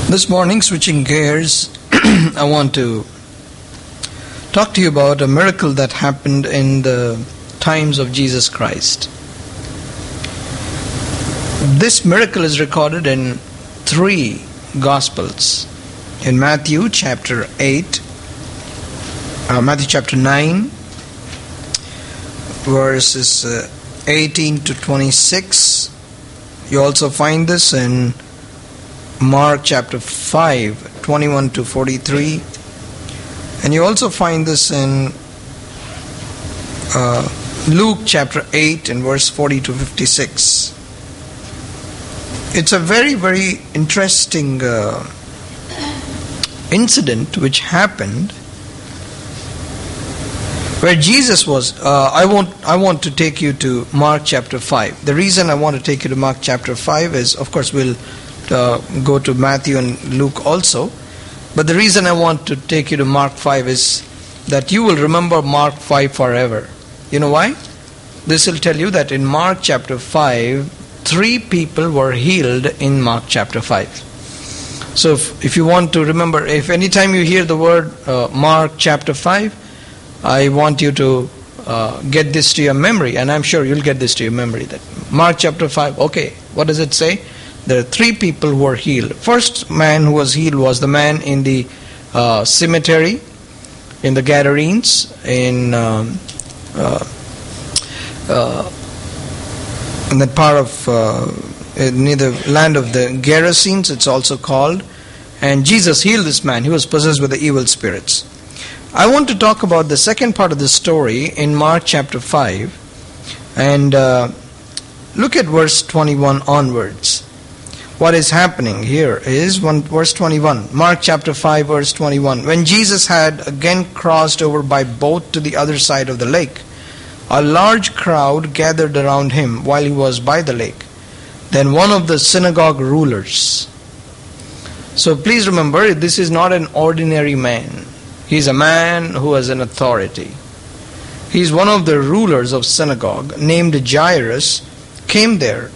This morning, switching gears, I want to talk to you about a miracle that happened in the times of Jesus Christ. This miracle is recorded in 3 Gospels. In Matthew chapter 8, Matthew chapter 9, verses 18 to 26. You also find this in Mark chapter 5, 21 to 43. And you also find this in Luke chapter 8 and verse 40 to 56. It's a very, very interesting incident which happened where Jesus was. I want to take you to Mark chapter 5. The reason I want to take you to Mark chapter 5 is, of course, we'll go to Matthew and Luke also. But the reason I want to take you to Mark 5 is that you will remember Mark 5 forever. You know why? This will tell you that in Mark chapter 5, 3 people were healed in Mark chapter 5. So if you want to remember, if any time you hear the word Mark chapter 5, I want you to get this to your memory, and I'm sure you'll get this to your memory. That Mark chapter 5, okay, what does it say? There are 3 people who were healed. First man who was healed was the man in the cemetery, in the Gadarenes, in that part of near the land of the Gerasenes, it's also called. And Jesus healed this man. He was possessed with the evil spirits. I want to talk about the second part of the story in Mark chapter 5. And look at verse 21 onwards. What is happening here is verse 21. Mark chapter 5 verse 21. When Jesus had again crossed over by boat to the other side of the lake, a large crowd gathered around him while he was by the lake. Then one of the synagogue rulers. So please remember, this is not an ordinary man. He's a man who has an authority. He's one of the rulers of synagogue, named Jairus, came there.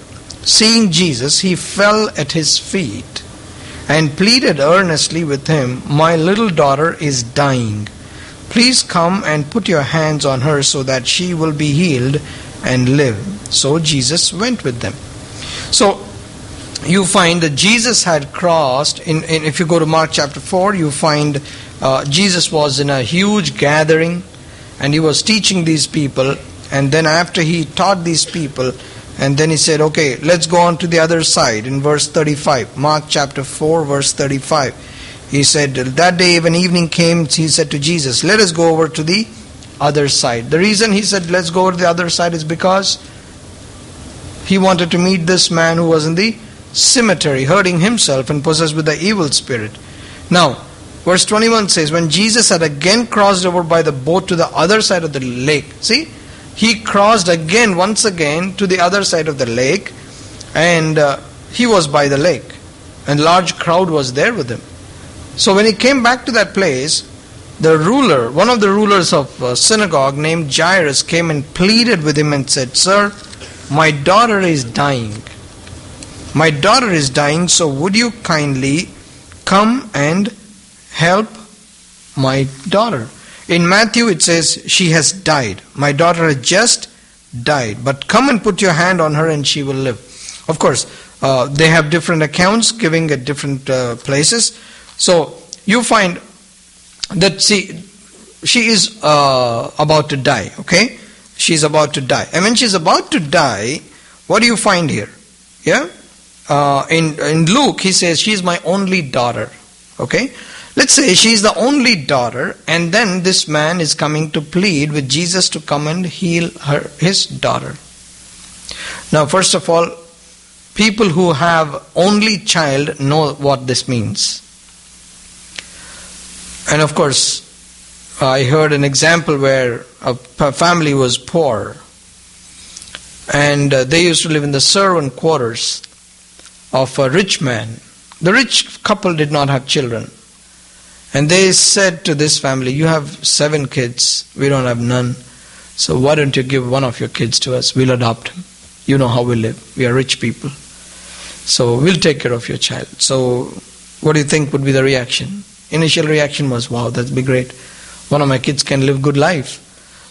Seeing Jesus, he fell at his feet and pleaded earnestly with him, "My little daughter is dying. Please come and put your hands on her so that she will be healed and live." So Jesus went with them. So you find that Jesus had crossed, if you go to Mark chapter 4, you find Jesus was in a huge gathering and he was teaching these people. And then after he taught these people, and then he said, okay, let's go on to the other side. In verse 35, Mark chapter 4 verse 35, he said, that day when evening came, he said to Jesus, let us go over to the other side. The reason he said let's go over to the other side is because he wanted to meet this man who was in the cemetery, hurting himself and possessed with the evil spirit. Now, verse 21 says, when Jesus had again crossed over by the boat to the other side of the lake. See? He crossed once again to the other side of the lake, and he was by the lake, and a large crowd was there with him. So when he came back to that place, the ruler, one of the rulers of a synagogue named Jairus, came and pleaded with him and said, "Sir, my daughter is dying. My daughter is dying, so would you kindly come and help my daughter?" In Matthew it says, she has died. My daughter has just died. But come and put your hand on her and she will live. Of course, they have different accounts giving at different places. So you find that, she is about to die. Okay? She's about to die. And when she's about to die, what do you find here? Yeah? In Luke, he says, she's my only daughter. Okay? Let's say she's the only daughter, and then this man is coming to plead with Jesus to come and heal his daughter. Now, first of all, people who have only child know what this means. And of course, I heard an example where a family was poor, and they used to live in the servant quarters of a rich man. The rich couple did not have children. And they said to this family, you have 7 kids, we don't have none. So why don't you give one of your kids to us? We'll adopt him. You know how we live. We are rich people. So we'll take care of your child. So What do you think would be the reaction? Initial reaction was, wow, that'd be great. One of my kids can live good life.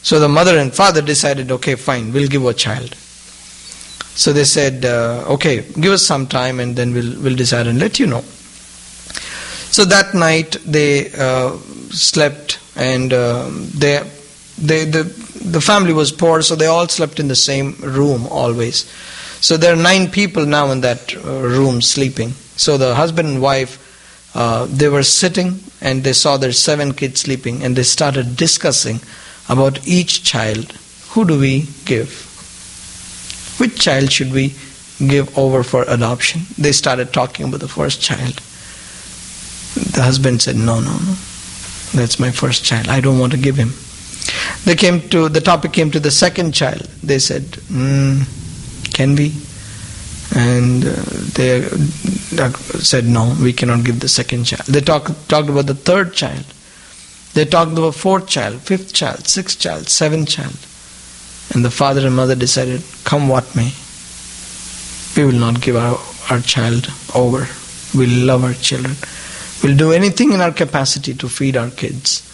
So the mother and father decided, okay, fine, we'll give a child. So they said, okay, give us some time and then we'll decide and let you know. So that night they slept, and the family was poor, so they all slept in the same room always. So there are 9 people now in that room sleeping. So the husband and wife, they were sitting and they saw their 7 kids sleeping, and they started discussing about each child. Who do we give? Which child should we give over for adoption? They started talking about the first child. The husband said, no, that's my first child. I don't want to give him. The topic came to the second child. They said, can we? And they said, no, we cannot give the second child. They talked about the third child. They talked about fourth child, fifth child, sixth child, seventh child. And the father and mother decided, come what may, we will not give our child over. We'll love our children. We'll do anything in our capacity to feed our kids.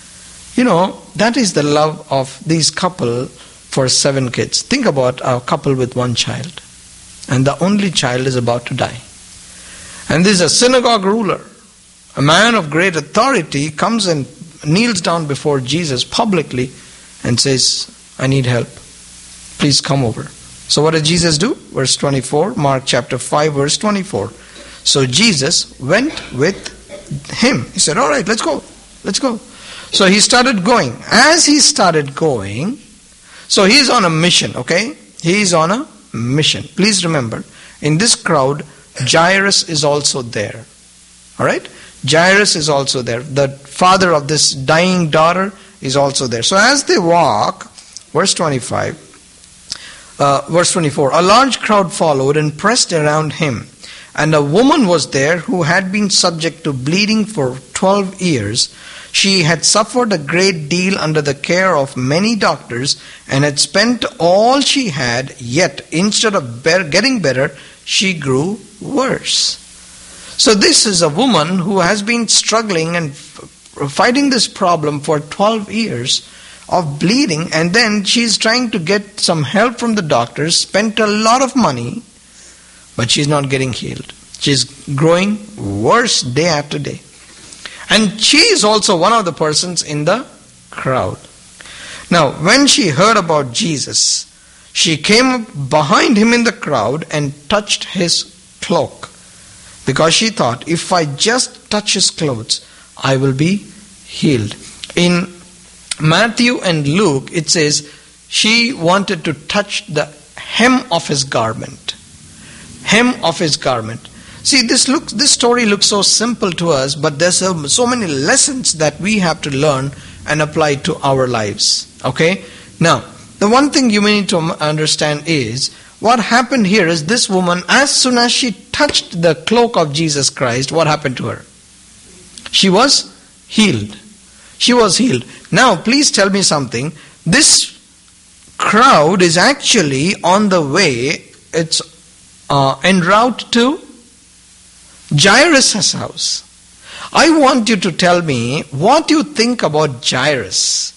You know, that is the love of these couple for 7 kids. Think about a couple with 1 child, and the only child is about to die. And this is a synagogue ruler, a man of great authority, comes and kneels down before Jesus publicly and says, I need help. Please come over. So what did Jesus do? Verse 24, Mark chapter 5, verse 24. So Jesus went with him. He said, all right, let's go. So he started going. As he started going, so he's on a mission, okay? He's on a mission. Please remember, in this crowd, Jairus is also there. All right? Jairus is also there. The father of this dying daughter is also there. So as they walk, verse 25, verse 24, a large crowd followed and pressed around him. And a woman was there who had been subject to bleeding for 12 years. She had suffered a great deal under the care of many doctors and had spent all she had, yet instead of getting better, she grew worse. So this is a woman who has been struggling and fighting this problem for 12 years of bleeding, and then she's trying to get some help from the doctors, spent a lot of money, but she's not getting healed. She's growing worse day after day. And she is also one of the persons in the crowd. Now, when she heard about Jesus, she came behind him in the crowd and touched his cloak, because she thought, if I just touch his clothes, I will be healed. In Matthew and Luke, it says she wanted to touch the hem of his garment. Hem of his garment. See, this story looks so simple to us, but there's so many lessons that we have to learn and apply to our lives. Okay? Now, the one thing you may need to understand is, what happened here is this woman, as soon as she touched the cloak of Jesus Christ, what happened to her? She was healed. She was healed. Now, please tell me something. This crowd is actually on the way, it's en route to Jairus' house. I want you to tell me what you think about Jairus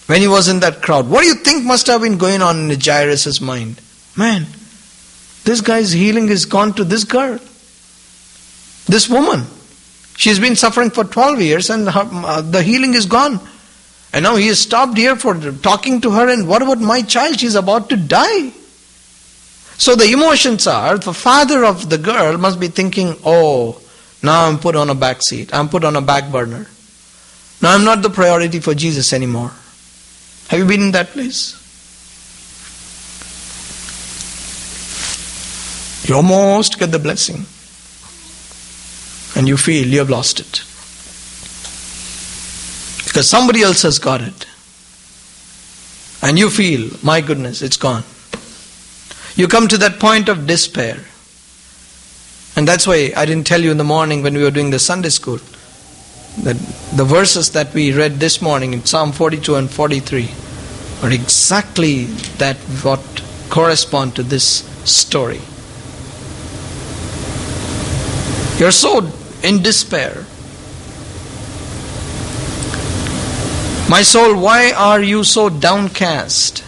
when he was in that crowd. What do you think must have been going on in Jairus' mind? Man, this guy's healing is gone to this girl. This woman. She's been suffering for 12 years and the healing is gone. And now he has stopped here for talking to her, and what about my child? She's about to die. So the emotions are, the father of the girl must be thinking, oh, now I'm put on a back seat. I'm put on a back burner. Now I'm not the priority for Jesus anymore. Have you been in that place? You almost get the blessing, and you feel you have lost it. Because somebody else has got it. And you feel, my goodness, it's gone. You come to that point of despair. And that's why I didn't tell you in the morning when we were doing the Sunday school, that the verses that we read this morning in Psalm 42 and 43 are exactly that what correspond to this story. You're so in despair. My soul, why are you so downcast?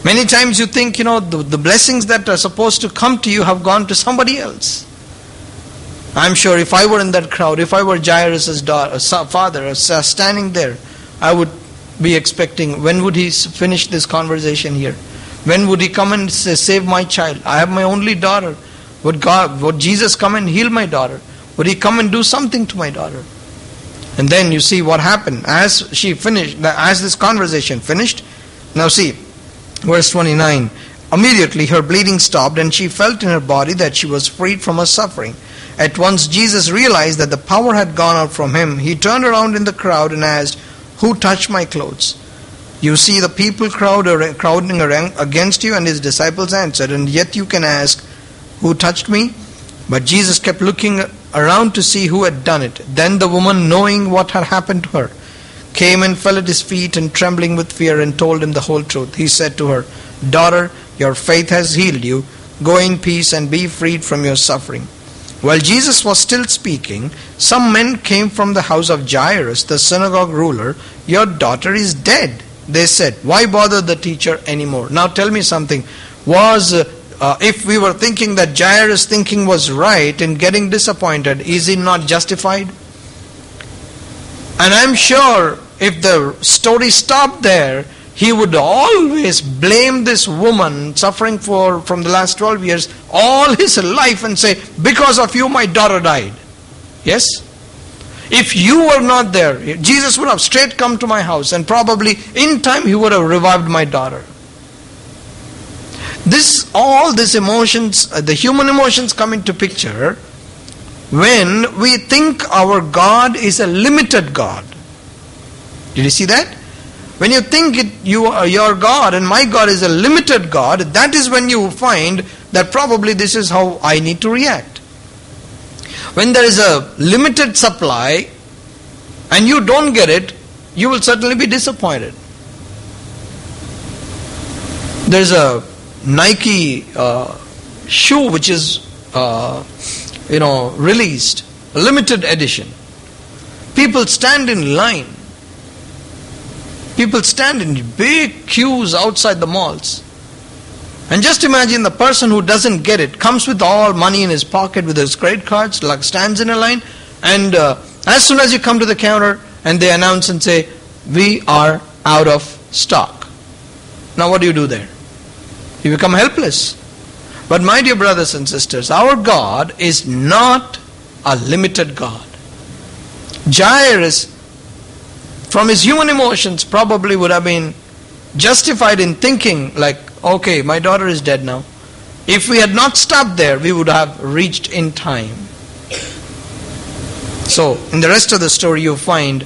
Many times you think, the blessings that are supposed to come to you have gone to somebody else. I'm sure if I were in that crowd, if I were Jairus' father standing there, I would be expecting, when would he finish this conversation here? When would he come and save my child? I have my only daughter. Would Jesus come and heal my daughter? Would he come and do something to my daughter? And then you see what happened as this conversation finished. Now see, verse 29. Immediately her bleeding stopped, and she felt in her body that she was freed from her suffering. At once Jesus realized that the power had gone out from him. He turned around in the crowd and asked, "Who touched my clothes?" You see the people crowding against you, and his disciples answered, "And yet you can ask, 'Who touched me?'" But Jesus kept looking around to see who had done it. Then the woman, knowing what had happened to her, came and fell at his feet, and trembling with fear, and told him the whole truth. He said to her, "Daughter, your faith has healed you. Go in peace and be freed from your suffering." While Jesus was still speaking, some men came from the house of Jairus, the synagogue ruler. "Your daughter is dead," they said. "Why bother the teacher anymore?" Now tell me something. If we were thinking that Jairus' thinking was right in getting disappointed, is he not justified? And I'm sure if the story stopped there, he would always blame this woman suffering from the last 12 years all his life and say, "Because of you my daughter died." Yes? If you were not there, Jesus would have straight come to my house, and probably in time he would have revived my daughter. All these emotions, the human emotions come into picture when we think our God is a limited God. Did you see that? When you think your God and my God is a limited God, that is when you find that probably this is how I need to react. When there is a limited supply and you don't get it, you will certainly be disappointed. There's a Nike shoe which is released, a limited edition. People stand in line. People stand in big queues outside the malls. And just imagine the person who doesn't get it, comes with all money in his pocket with his credit cards, stands in a line, and as soon as you come to the counter and they announce and say, "We are out of stock." Now what do you do there? You become helpless. But my dear brothers and sisters, our God is not a limited God. Jairus, from his human emotions, probably would have been justified in thinking like, "Okay, my daughter is dead now." If we had not stopped there, we would have reached in time. So, in the rest of the story, you find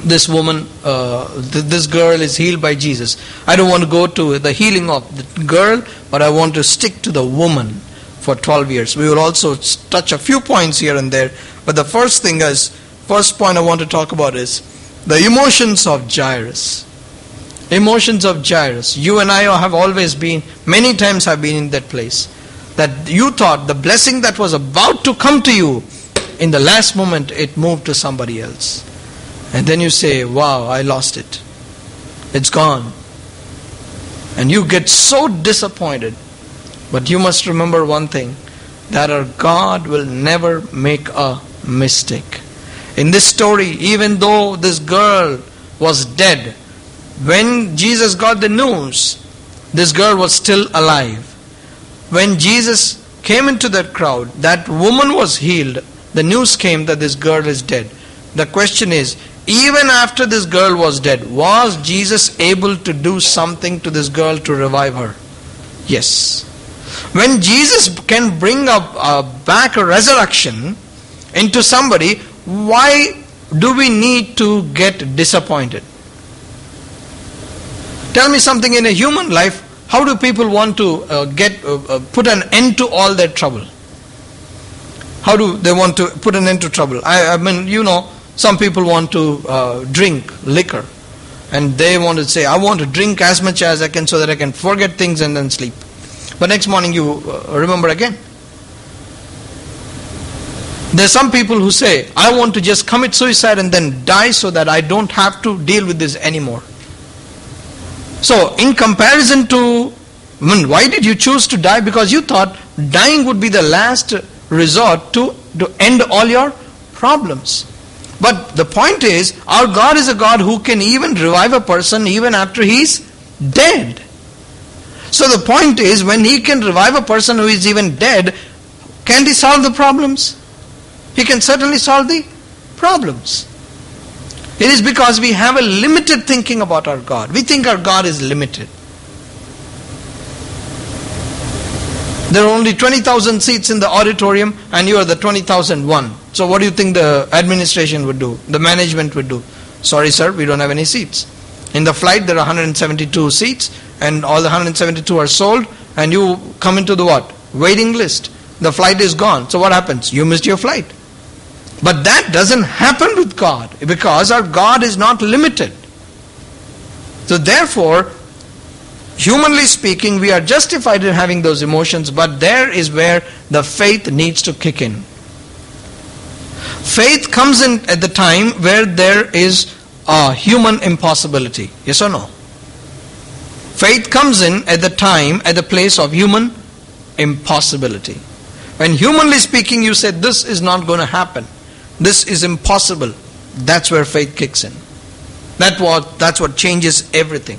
this woman, this girl is healed by Jesus. I don't want to go to the healing of the girl, but I want to stick to the woman for 12 years. We will also touch a few points here and there, but the first point I want to talk about is the emotions of Jairus. Emotions of Jairus. You and I have always been, many times have been in that place, that you thought the blessing that was about to come to you, in the last moment it moved to somebody else. And then you say, "Wow, I lost it. It's gone." And you get so disappointed. But you must remember one thing, that our God will never make a mistake. In this story, even though this girl was dead, when Jesus got the news, this girl was still alive. When Jesus came into that crowd, that woman was healed. The news came that this girl is dead. The question is, even after this girl was dead, was Jesus able to do something to this girl to revive her? Yes. When Jesus can bring back a resurrection into somebody, why do we need to get disappointed? Tell me something in a human life, how do people want to put an end to all their trouble? How do they want to put an end to trouble? I mean, some people want to drink liquor, and they want to say, "I want to drink as much as I can so that I can forget things and then sleep." But next morning you remember again. There are some people who say, I want to just commit suicide and then die so that I don't have to deal with this anymore. So, in comparison to, why did you choose to die? Because you thought dying would be the last resort to end all your problems. But the point is, our God is a God who can even revive a person even after he's dead. So the point is, when he can revive a person who is even dead, can he solve the problems? He can certainly solve the problems. It is because we have a limited thinking about our God. We think our God is limited. There are only 20,000 seats in the auditorium and you are the 20,001. So what do you think the administration would do? The management would do? Sorry sir, we don't have any seats. In the flight there are 172 seats and all the 172 are sold and you come into the what? Waiting list. The flight is gone. So what happens? You missed your flight. But that doesn't happen with God because our God is not limited. So therefore, humanly speaking, we are justified in having those emotions, but there is where the faith needs to kick in. Faith comes in at the time where there is a human impossibility. Yes or no? Faith comes in at the time, at the place of human impossibility. When humanly speaking you say, this is not going to happen, this is impossible, that's where faith kicks in. That's what changes everything.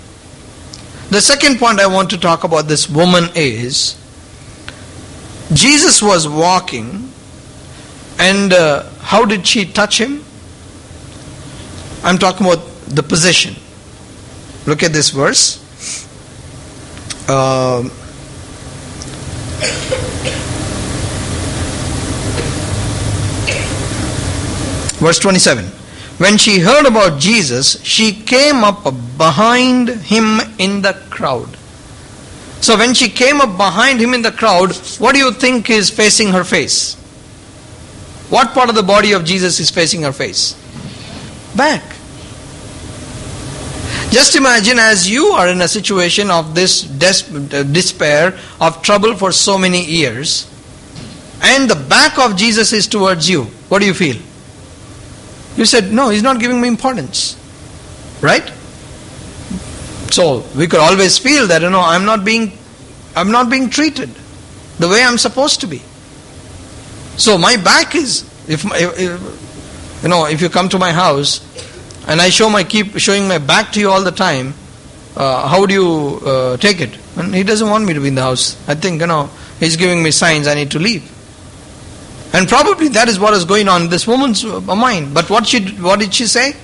The second point I want to talk about this woman is, Jesus was walking and how did she touch him? I'm talking about the position. Look at this verse. Verse 27. When she heard about Jesus, she came up behind him in the crowd. So when she came up behind him in the crowd, what do you think is facing her face? What part of the body of Jesus is facing her face? Back. Just imagine, as you are in a situation of this despair, of trouble for so many years, and the back of Jesus is towards you. What do you feel? You said, no, he's not giving me importance. Right? So we could always feel that, I'm not being treated the way I'm supposed to be. So my back is, if you come to my house and I keep showing my back to you all the time, how would you take it? And he doesn't want me to be in the house. I think, he's giving me signs I need to leave. And probably that is what is going on in this woman's mind. But what did she say?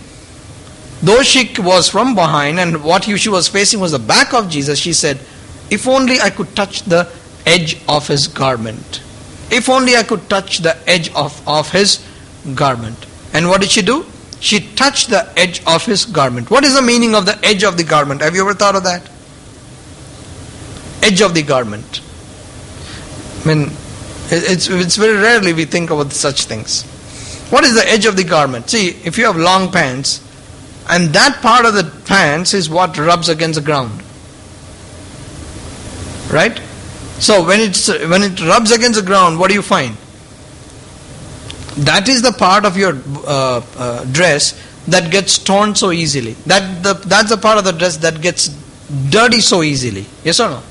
Though she was from behind and what she was facing was the back of Jesus, she said, if only I could touch the edge of his garment. If only I could touch the edge of his garment. And what did she do? She touched the edge of his garment. What is the meaning of the edge of the garment? Have you ever thought of that? Edge of the garment. It's very rarely we think about such things. What is the edge of the garment? See, if you have long pants, and that part of the pants is what rubs against the ground. Right? So when it rubs against the ground, what do you find? That is the part of your dress that gets torn so easily. That's the part of the dress that gets dirty so easily. Yes or no?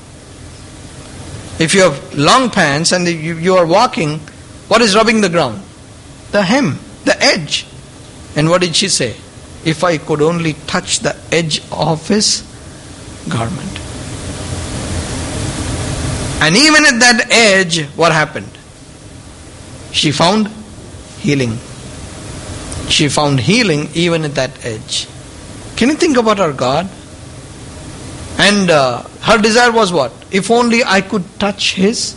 If you have long pants and you are walking, what is rubbing the ground? The hem, the edge. And what did she say? If I could only touch the edge of his garment. And even at that edge, what happened? She found healing. She found healing even at that edge. Can you think about our God? And her desire was what? If only I could touch his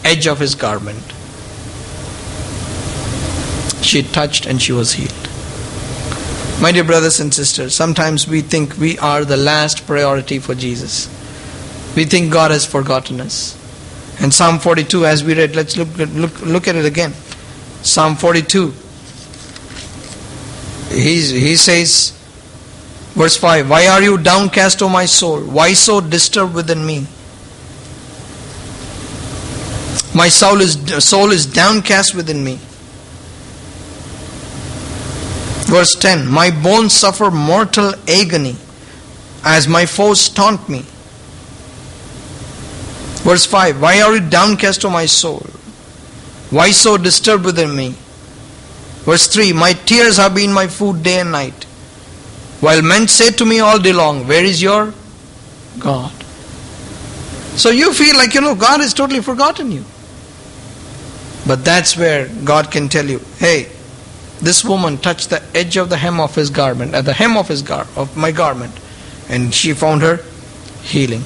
edge of his garment. She touched and she was healed. My dear brothers and sisters, sometimes we think we are the last priority for Jesus. We think God has forgotten us. And Psalm 42, as we read, let's look at it again. Psalm 42. He says, verse 5, why are you downcast, O my soul? Why so disturbed within me? My soul is downcast within me. Verse 10, my bones suffer mortal agony as my foes taunt me. Verse 5, why are you downcast, O my soul? Why so disturbed within me? Verse 3, my tears have been my food day and night, while men say to me all day long, where is your God? So you feel like, God has totally forgotten you. But that's where God can tell you, hey, this woman touched the edge of the hem of his garment, at the hem of my garment, and she found her healing.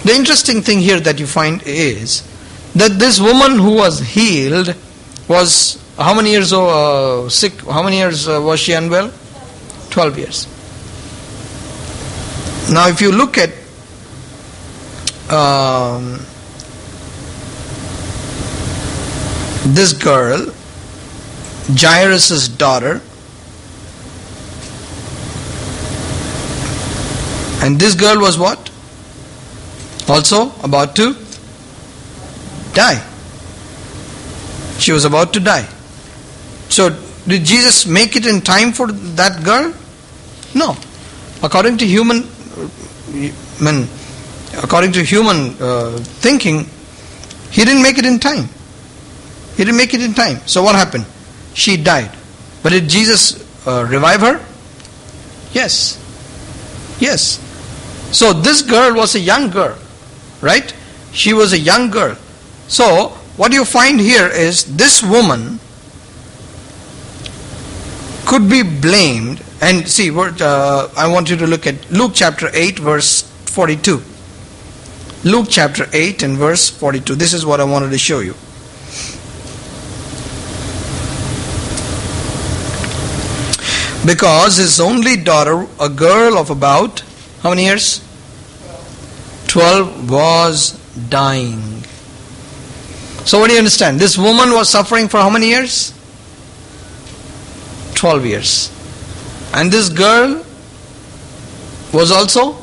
The interesting thing here that you find is that this woman who was healed was how many years sick? How many years was she unwell? 12 years. Now if you look at this girl, Jairus' daughter, and this girl was what? Also about to die. She was about to die. So did Jesus make it in time for that girl? No. According to human thinking, he didn't make it in time. He didn't make it in time. So what happened? She died. But did Jesus revive her? Yes. Yes. So this girl was a young girl, right? She was a young girl. So what you find here is this woman could be blamed. And see, I want you to look at Luke chapter 8 verse 42. Luke chapter 8 and verse 42. This is what I wanted to show you. Because his only daughter, a girl of about, how many years? 12, was dying. So what do you understand? This woman was suffering for how many years? 12 years. And this girl was also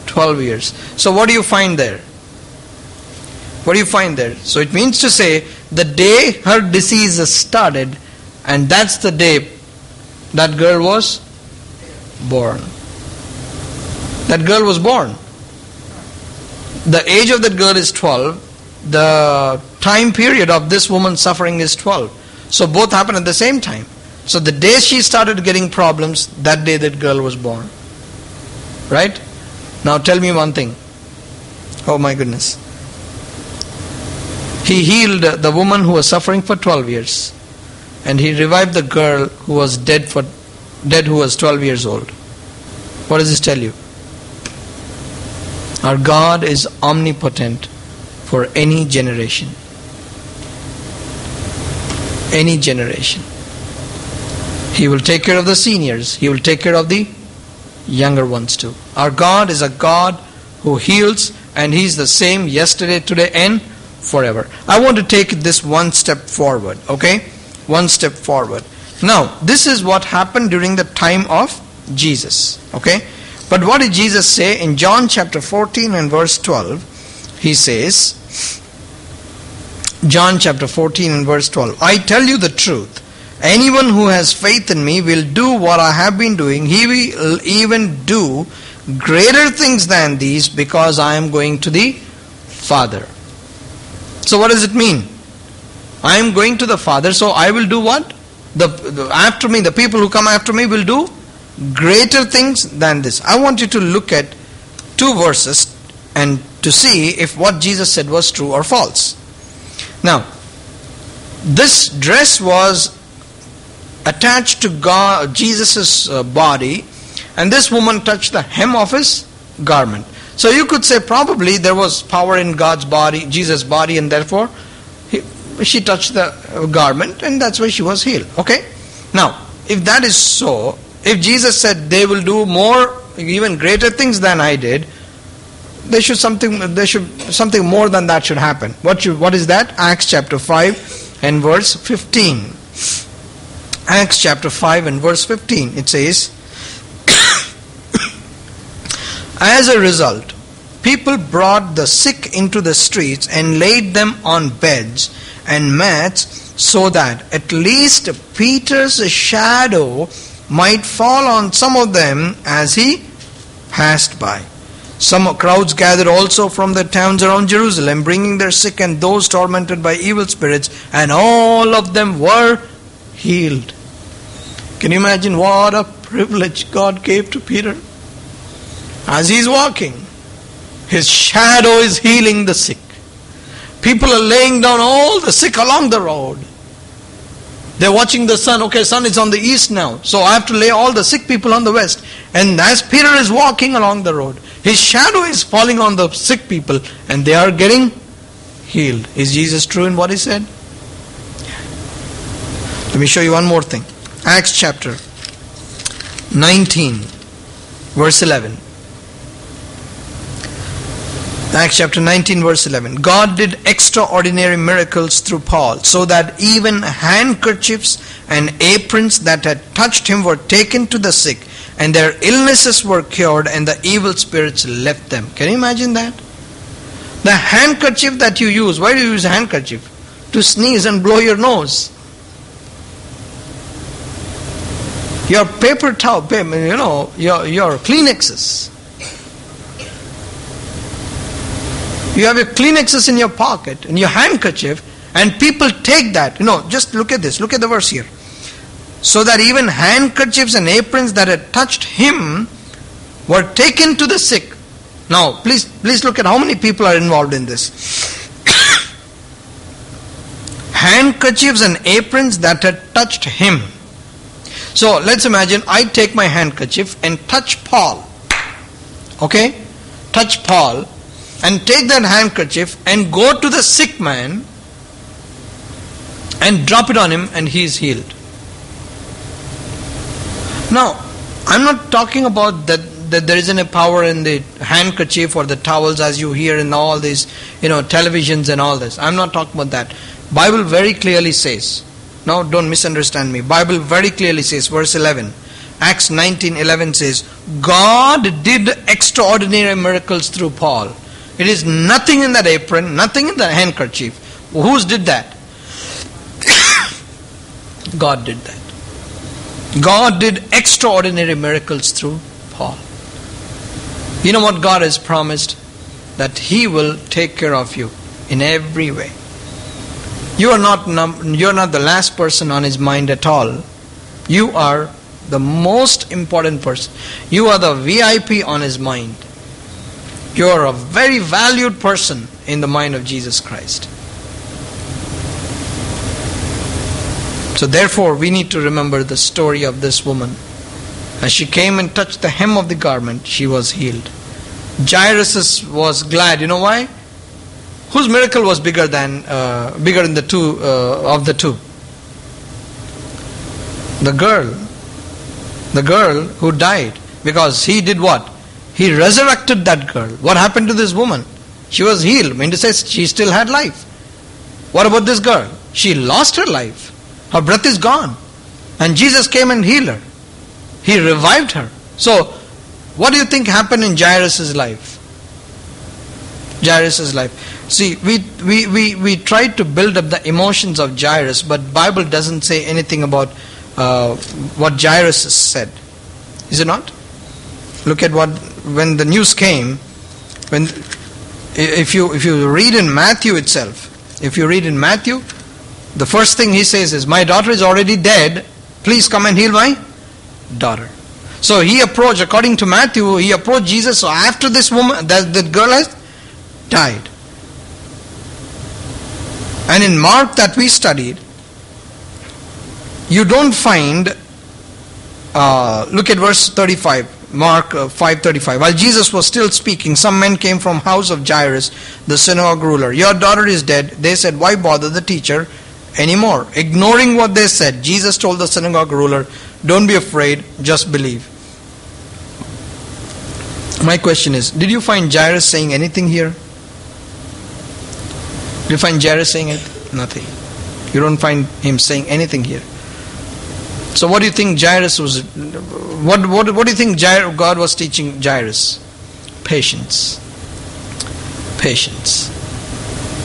12 years. So what do you find there? What do you find there? So it means to say, the day her disease started, and that's the day that girl was born. That girl was born. The age of that girl is 12. The time period of this woman's suffering is 12. So both happened at the same time. So the day she started getting problems, that day that girl was born. Right? Now tell me one thing. Oh my goodness. He healed the woman who was suffering for 12 years. And he revived the girl who was dead who was 12 years old. What does this tell you? Our God is omnipotent for any generation. Any generation. He will take care of the seniors. He will take care of the younger ones too. Our God is a God who heals, and He's the same yesterday, today, and forever. I want to take this one step forward. Okay? One step forward. Now, this is what happened during the time of Jesus. Okay? But what did Jesus say? In John chapter 14 and verse 12, He says, John chapter 14 and verse 12, I tell you the truth. Anyone who has faith in me will do what I have been doing. He will even do greater things than these, because I am going to the Father. So what does it mean? I am going to the Father, so I will do what? After me, the people who come after me will do greater things than this. I want you to look at two verses and to see if what Jesus said was true or false. Now, this dress was attached to Jesus' body, and this woman touched the hem of his garment. So you could say probably there was power in God's body, Jesus' body, and therefore she touched the garment, and that's why she was healed. Okay? Now, if that is so, if Jesus said they will do more, even greater things than I did, something more than that should happen. What is that? Acts chapter 5 and verse 15. Acts chapter 5 and verse 15. It says, as a result, people brought the sick into the streets and laid them on beds and mats so that at least Peter's shadow might fall on some of them as he passed by. Some crowds gathered also from the towns around Jerusalem, bringing their sick and those tormented by evil spirits, and all of them were healed. Can you imagine what a privilege God gave to Peter? As he's walking, his shadow is healing the sick. People are laying down all the sick along the road. They're watching the sun. Okay, sun is on the east now, so I have to lay all the sick people on the west. And as Peter is walking along the road, his shadow is falling on the sick people and they are getting healed. Is Jesus true in what he said? Let me show you one more thing. Acts chapter 19, verse 11. Acts chapter 19, verse 11. God did extraordinary miracles through Paul, so that even handkerchiefs and aprons that had touched him were taken to the sick, and their illnesses were cured, and the evil spirits left them. Can you imagine that? The handkerchief that you use, why do you use a handkerchief? To sneeze and blow your nose. Your paper towel, your Kleenexes. You have your Kleenexes in your pocket and your handkerchief, and people take that. Just look at this. Look at the verse here. So that even handkerchiefs and aprons that had touched him were taken to the sick. Now, please look at how many people are involved in this. Handkerchiefs and aprons that had touched him. So, let's imagine I take my handkerchief and touch Paul. Okay? Touch Paul. And take that handkerchief and go to the sick man and drop it on him and he is healed. Now, I'm not talking about that there isn't a power in the handkerchief or the towels as you hear in all these, televisions and all this. I'm not talking about that. Bible very clearly says, now don't misunderstand me. Bible very clearly says, verse 11. Acts 19:11 says, God did extraordinary miracles through Paul. It is nothing in that apron, nothing in the handkerchief. Whose did that? God did that. God did extraordinary miracles through Paul. You know what God has promised? That He will take care of you in every way. You are not the last person on His mind at all. You are the most important person. You are the VIP on His mind. You are a very valued person in the mind of Jesus Christ. So therefore, we need to remember the story of this woman. As she came and touched the hem of the garment, she was healed. Jairus was glad. You know why? Whose miracle was bigger in the two of the two? The girl who died, because he did what? He resurrected that girl. What happened to this woman? She was healed. Mean to say she still had life. What about this girl? She lost her life. Her breath is gone. And Jesus came and healed her. He revived her. So, what do you think happened in Jairus' life? Jairus' life. See, we tried to build up the emotions of Jairus, but Bible doesn't say anything about what Jairus said. Is it not? Look at when the news came. If you read in Matthew itself, the first thing he says is, "My daughter is already dead. Please come and heal my daughter." So he approached, according to Matthew, he approached Jesus. So after this woman, that girl has died. And in Mark that we studied, you don't find, look at verse 35. Mark 5:35. While Jesus was still speaking, some men came from house of Jairus, the synagogue ruler. "Your daughter is dead." They said, "Why bother the teacher anymore?" Ignoring what they said, Jesus told the synagogue ruler, "Don't be afraid, just believe." My question is, did you find Jairus saying anything here? Did you find Jairus saying it? Nothing. You don't find him saying anything here. So what do you think Jairus was? What do you think God was teaching Jairus? Patience. Patience.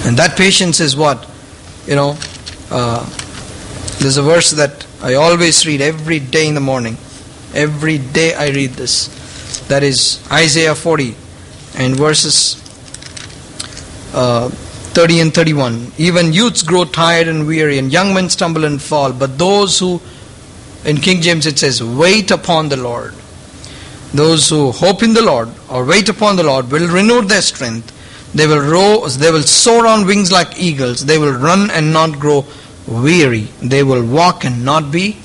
And that patience is what? There's a verse that I always read every day in the morning. Every day I read this. That is Isaiah 40 and verses 30 and 31. Even youths grow tired and weary, and young men stumble and fall. But those who, in King James it says, wait upon the Lord. Those who hope in the Lord or wait upon the Lord will renew their strength. They will soar on wings like eagles. They will run and not grow weary. They will walk and not be